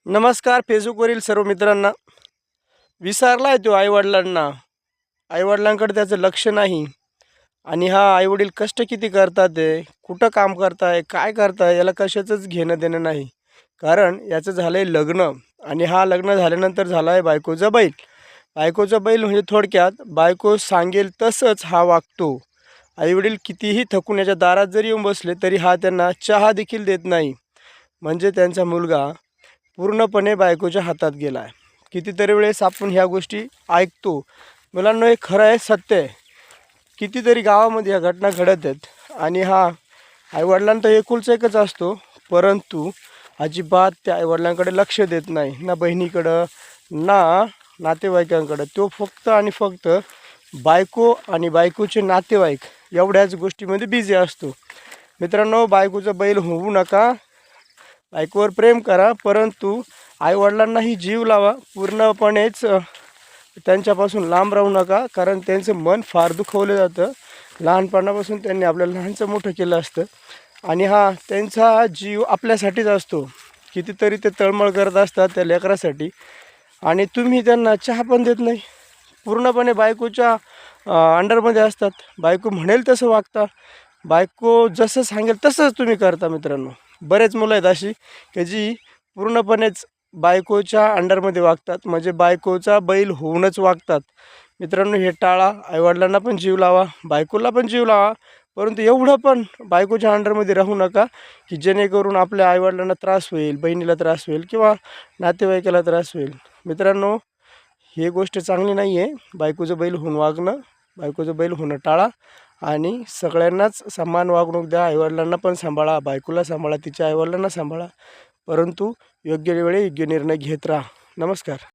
नमस्कार फेसबुकवरील सर्व मित्रांना. विसरलाय तो आईवडिलांना. आईवडिलांकडे त्याचं लक्ष नाही. आणि हा आईवडील कष्ट किती करतात आहे, कुठं काम करताय, काय करताय, याला कशाचंच घेणं देणं नाही. कारण याचं झालं आहे लग्न. आणि हा लग्न झाल्यानंतर झाला आहे बायकोचा बैल. बायकोचा बैल म्हणजे थोडक्यात बायको सांगेल तसंच हा वागतो. आईवडील कितीही थकून याच्या दारात जरी येऊन बसले तरी हा त्यांना चहा देखील देत नाही. म्हणजे त्यांचा मुलगा पूर्णपणे बायकोच्या हातात गेला आहे. कितीतरी वेळेस आपण ह्या गोष्टी ऐकतो. मुलांना हे खरं आहे, सत्य आहे. कितीतरी गावामध्ये ह्या घटना घडत आहेत. आणि हा आईवडिलांना तर एकुलचा एकच असतो, परंतु अजिबात त्या आईवडिलांकडे लक्ष देत नाही. ना बहिणीकडं ना नातेवाईकांकडं. तो फक्त आणि फक्त बायको आणि बायकोचे नातेवाईक एवढ्याच गोष्टीमध्ये बिझी असतो. मित्रांनो, बायकोचा बैल होऊ नका. बायकोवर प्रेम करा, परंतु आईवडिलांनाही जीव लावा. पूर्णपणेच त्यांच्यापासून लांब राहू नका, कारण त्यांचं मन फार दुखवलं जातं. लहानपणापासून त्यांनी आपल्याला लहानचं मोठं केलं असतं आणि हा त्यांचा जीव आपल्यासाठीच असतो. कितीतरी ते तळमळ करत असतात त्या लेकरासाठी आणि तुम्ही त्यांना चहा पण देत नाही. पूर्णपणे बायकोच्या अंडरमध्ये असतात. बायको म्हणेल तसं वागता. बायको जसं सांगेल तसंच तुम्ही करता. मित्रांनो, बरेच मुलं आहेत अशी की जी पूर्णपणेच बायकोच्या अंडरमध्ये वागतात, म्हणजे बायकोचा बैल होऊनच वागतात. मित्रांनो, हे टाळा. आईवडिलांना पण जीव लावा, बायकोला पण जीव लावा, परंतु एवढं पण बायकोच्या अंडरमध्ये राहू नका की जेणेकरून आपल्या आईवडिलांना त्रास होईल, बहिणीला त्रास होईल किंवा नातेवाईकाला त्रास होईल. मित्रांनो, ही गोष्ट चांगली नाही आहे. बायकोचं बैल होऊन वागणं, बायकोचं बैल होणं टाळा आणि सगळ्यांनाच समान वागणूक द्या. आईवडिलांना पण सांभाळा, बायकोला सांभाळा, तिच्या आईवडिलांना सांभाळा, परंतु योग्य वेळी योग्य निर्णय घेत राहा. नमस्कार.